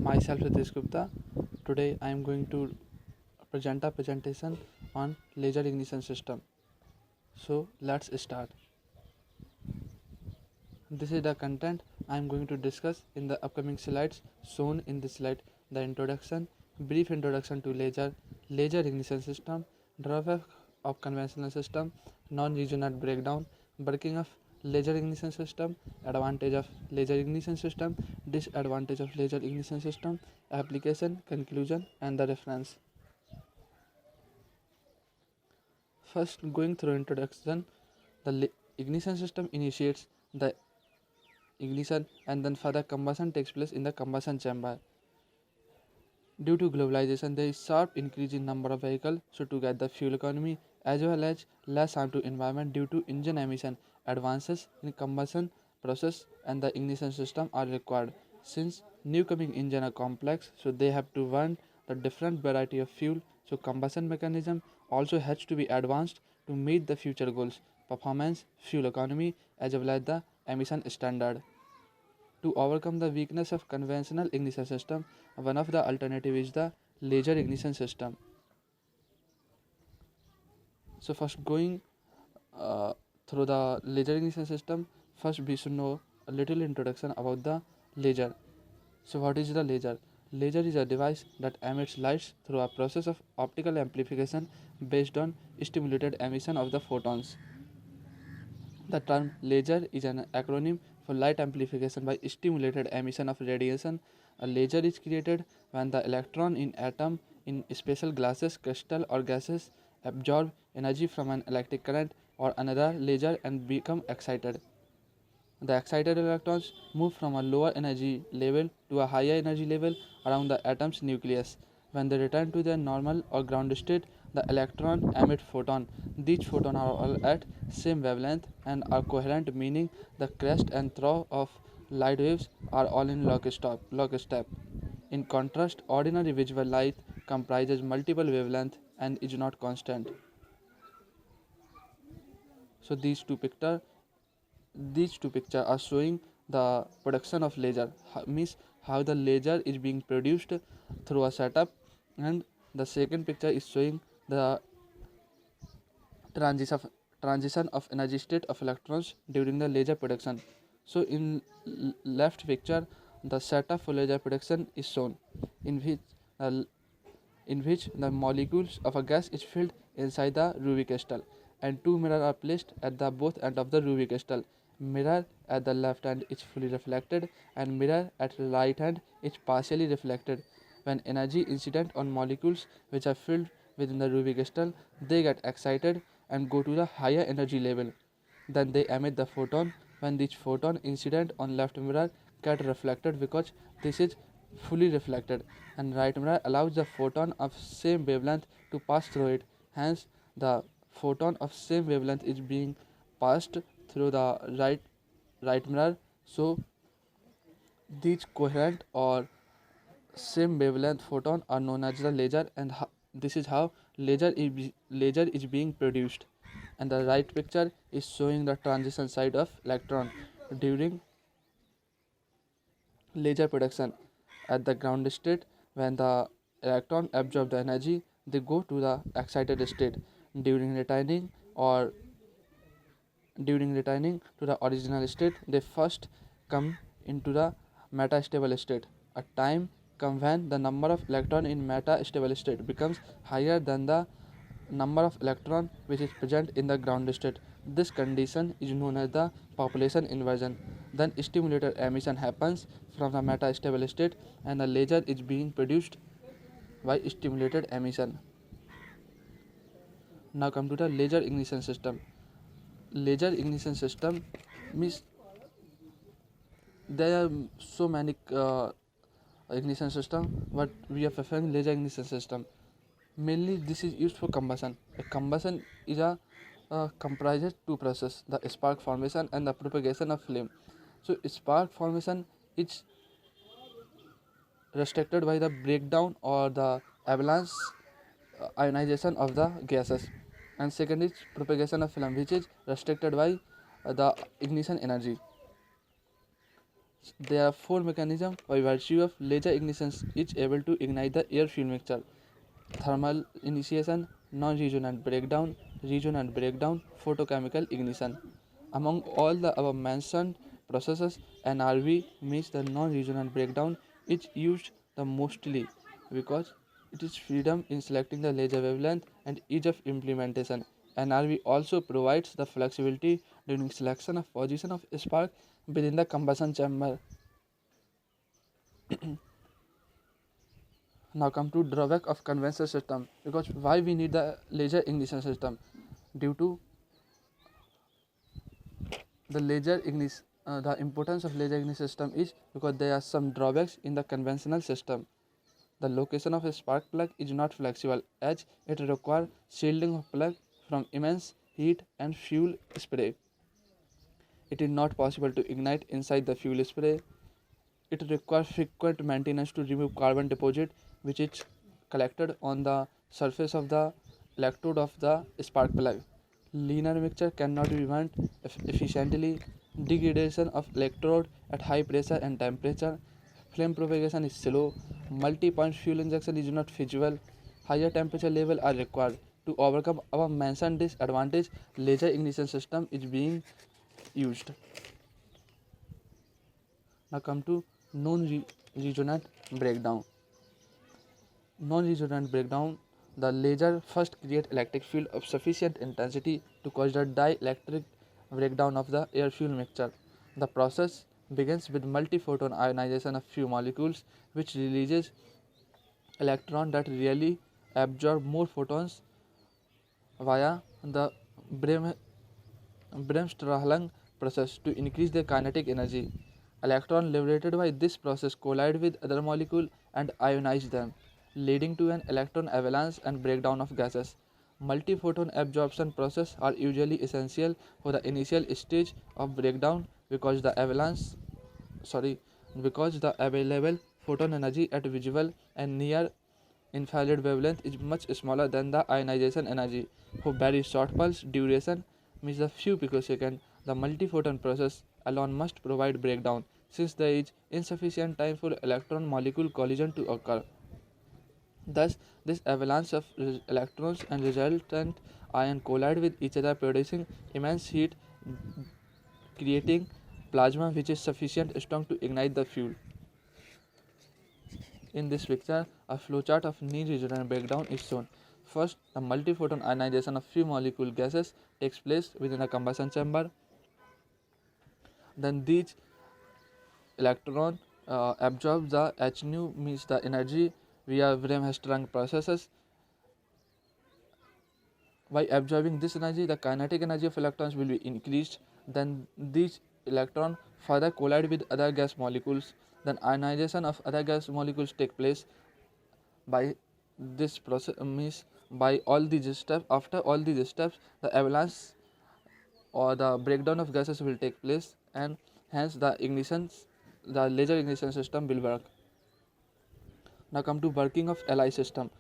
Myself Ritesh Gupta. Today I am going to present a presentation on laser ignition system. So let's start. This is the content I am going to discuss in the upcoming slides shown in this slide. The introduction, brief introduction to laser ignition system, drawback of conventional system, non-regional breakdown, working of laser ignition system, advantage of laser ignition system, disadvantage of laser ignition system, application, conclusion, and the reference. First, going through introduction, the ignition system initiates the ignition and then further combustion takes place in the combustion chamber. Due to globalization, there is sharp increase in number of vehicles, so to get the fuel economy as well as less harm to environment due to engine emission, advances in combustion process and the ignition system are required. Since new coming engine are complex, so they have to run the different variety of fuel, so combustion mechanism also has to be advanced to meet the future goals, performance, fuel economy as well as the emission standard. To overcome the weakness of conventional ignition system, one of the alternative is the laser ignition system. So first going uh, through the laser ignition system, first we should know a little introduction about the laser. So what is the laser? Laser is a device that emits lights through a process of optical amplification based on stimulated emission of the photons. The term laser is an acronym for light amplification by stimulated emission of radiation. A laser is created when the electron in atom in special glasses, crystal or gases absorb energy from an electric current or another laser and become excited. The excited electrons move from a lower energy level to a higher energy level around the atom's nucleus. When they return to their normal or ground state, the electron emit photon. These photons are all at same wavelength and are coherent, meaning the crest and trough of light waves are all in lockstep. In contrast, ordinary visible light comprises multiple wavelengths and is not constant. So these two pictures are showing the production of laser, means how the laser is being produced through a setup, and the second picture is showing the transition transition of energy state of electrons during the laser production. So in left picture, the setup for laser production is shown, in which uh, in which the molecules of a gas is filled inside the ruby crystal and two mirrors are placed at the both end of the ruby crystal. Mirror at the left hand is fully reflected and mirror at the right hand is partially reflected. When energy incident on molecules which are filled within the ruby crystal, they get excited and go to the higher energy level. Then they emit the photon. When this photon incident on left mirror get reflected because this is fully reflected, and right mirror allows the photon of same wavelength to pass through it. Hence the photon of same wavelength is being passed through the right mirror. So these coherent or same wavelength photon are known as the laser, and this is how laser is being produced. And the right picture is showing the transition side of electron during laser production. At the ground state, when the electron absorb the energy, they go to the excited state. During returning or during returning to the original state, they first come into the metastable state. A time comes when the number of electron in metastable state becomes higher than the number of electron which is present in the ground state. This condition is known as the population inversion. Then stimulated emission happens from the metastable state and the laser is being produced by stimulated emission. Now come to the laser ignition system. Laser ignition system means there are so many ignition system, but we are preferring laser ignition system. Mainly this is used for combustion. A combustion is a comprises two processes: the spark formation and the propagation of flame. So spark formation is restricted by the breakdown or the avalanche ionization of the gases, and second is propagation of flame, which is restricted by the ignition energy. There are four mechanisms by virtue of laser ignition each able to ignite the air fuel mixture: thermal initiation, non-resonant breakdown, resonant breakdown, photochemical ignition. Among all the above mentioned processes, NRV means the non-resonant breakdown is used the mostly because it is freedom in selecting the laser wavelength and ease of implementation. NRV also provides the flexibility during selection of position of spark within the combustion chamber. Now come to drawback of conventional system, because why we need the laser ignition system? Due to the importance of laser ignition system is because there are some drawbacks in the conventional system. The location of a spark plug is not flexible as it requires shielding of plug from immense heat and fuel spray. It is not possible to ignite inside the fuel spray. It requires frequent maintenance to remove carbon deposit which is collected on the surface of the electrode of the spark plug. Linear mixture cannot be burnt efficiently. Degradation of electrode at high pressure and temperature. Flame propagation is slow. Multi-point fuel injection is not feasible. Higher temperature level are required. To overcome our mentioned disadvantage, laser ignition system is being used. Now come to non-resonant breakdown. Non-resonant breakdown, the laser first create electric field of sufficient intensity to cause the dielectric breakdown of the air fuel mixture. The process begins with multi-photon ionization of few molecules which releases electron that really absorb more photons via the Bremsstrahlung process to increase their kinetic energy. Electrons liberated by this process collide with other molecules and ionize them, leading to an electron avalanche and breakdown of gases. Multi-photon absorption processes are usually essential for the initial stage of breakdown because the available photon energy at visible and near infrared wavelength is much smaller than the ionization energy. For very short pulse duration, means a few picoseconds, the multi-photon process alone must provide breakdown, since there is insufficient time for electron-molecule collision to occur. Thus, this avalanche of electrons and resultant ion collide with each other, producing immense heat, creating plasma which is sufficient strong to ignite the fuel. In this picture, a flowchart of non-resonant breakdown is shown. First, the multi-photon ionization of few molecule gases takes place within a combustion chamber. Then these electron absorb the h nu, means the energy via Bremsstrahlung processes. By absorbing this energy, the kinetic energy of electrons will be increased. Then these electrons further collide with other gas molecules. Then ionization of other gas molecules take place. By this process means by all these steps. After all these steps, the avalanche or the breakdown of gases will take place, and hence the laser ignition system will work. Now come to working of LI system.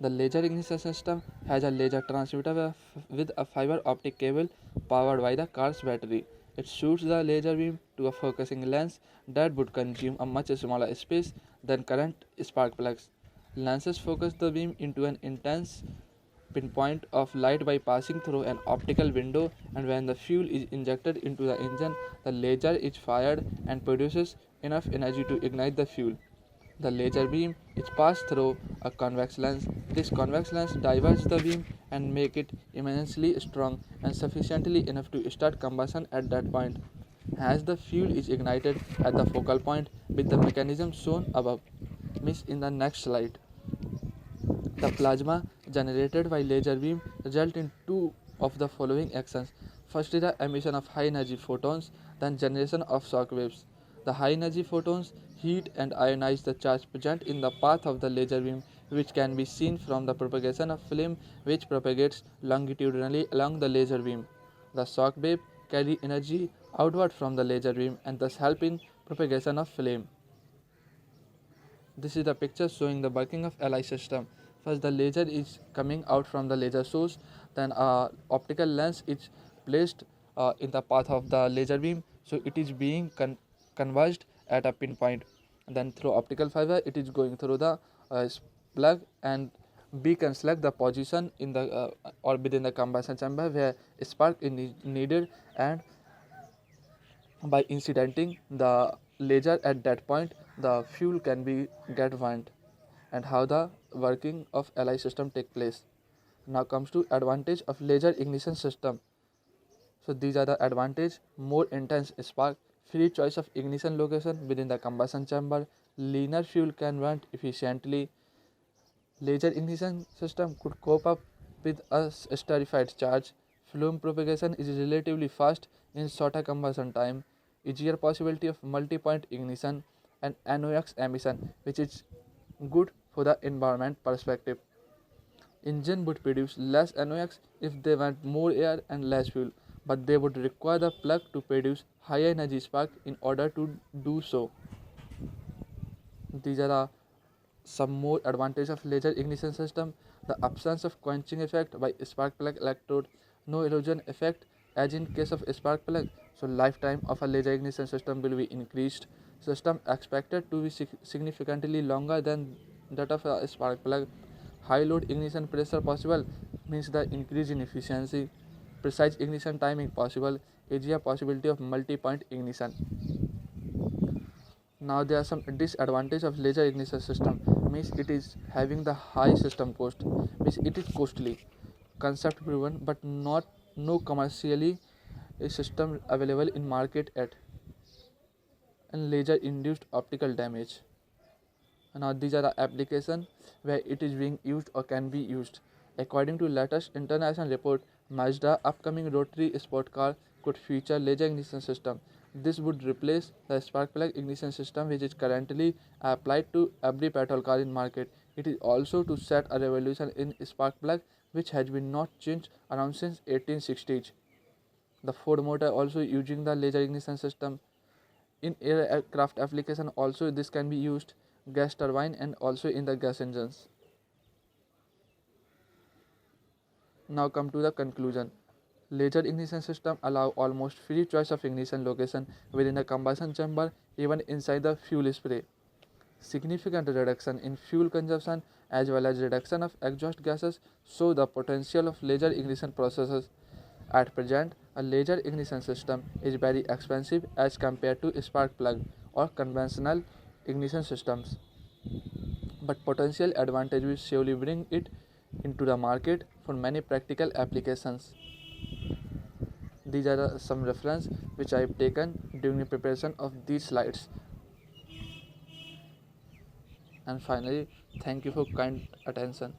The laser ignition system has a laser transmitter with a fiber optic cable powered by the car's battery. It shoots the laser beam to a focusing lens that would consume a much smaller space than current spark plugs. Lenses focus the beam into an intense pinpoint of light by passing through an optical window, and when the fuel is injected into the engine, the laser is fired and produces enough energy to ignite the fuel. The laser beam is passed through a convex lens. This convex lens diverges the beam and make it immensely strong and sufficiently enough to start combustion at that point. As the fuel is ignited at the focal point with the mechanism shown above, means in the next slide. The plasma generated by laser beam result in two of the following actions. First is the emission of high energy photons, then generation of shock waves. The high energy photons heat and ionize the charge present in the path of the laser beam, which can be seen from the propagation of flame which propagates longitudinally along the laser beam. The shock wave carry energy outward from the laser beam and thus help in propagation of flame. This is the picture showing the working of LI system. First, the laser is coming out from the laser source, then optical lens is placed in the path of the laser beam, so it is being converged at a pinpoint. Then through optical fiber, it is going through the plug, and B can select the position in the or within the combustion chamber where spark is needed, and by incidenting the laser at that point, the fuel can be get burnt. And how the working of LI system take place. Now comes to advantage of laser ignition system. So these are the advantage: more intense spark, free choice of ignition location within the combustion chamber, leaner fuel can burn efficiently. Laser ignition system could cope up with a esterified charge. Flume propagation is relatively fast in shorter combustion time. Easier possibility of multi-point ignition and NOx emission, which is good for the environment perspective. Engine would produce less NOx if they want more air and less fuel, but they would require the plug to produce higher energy spark in order to do so. These are some more advantages of laser ignition system: the absence of quenching effect by spark plug electrode, no erosion effect as in case of spark plug, so lifetime of a laser ignition system will be increased. System expected to be significantly longer than that of a spark plug. High load ignition pressure possible means the increase in efficiency. Precise ignition timing possible, easier possibility of multi-point ignition. Now there are some disadvantages of laser ignition system, means it is having the high system cost, means it is costly, concept proven but not no commercially a system available in market yet, and laser induced optical damage. Now these are the applications where it is being used or can be used. According to latest international report, Mazda upcoming rotary sport car could feature laser ignition system. This would replace the spark plug ignition system which is currently applied to every petrol car in market. It is also to set a revolution in spark plug which has been not changed around since 1860s. The Ford motor also using the laser ignition system. In aircraft application also this can be used, gas turbine and also in the gas engines. Now come to the conclusion. Laser ignition system allow almost free choice of ignition location within the combustion chamber, even inside the fuel spray. Significant reduction in fuel consumption as well as reduction of exhaust gases show the potential of laser ignition processes. At present, a laser ignition system is very expensive as compared to spark plug or conventional ignition systems, but potential advantage will surely bring it into the market for many practical applications. These are some reference which I have taken during the preparation of these slides. And finally, thank you for kind attention.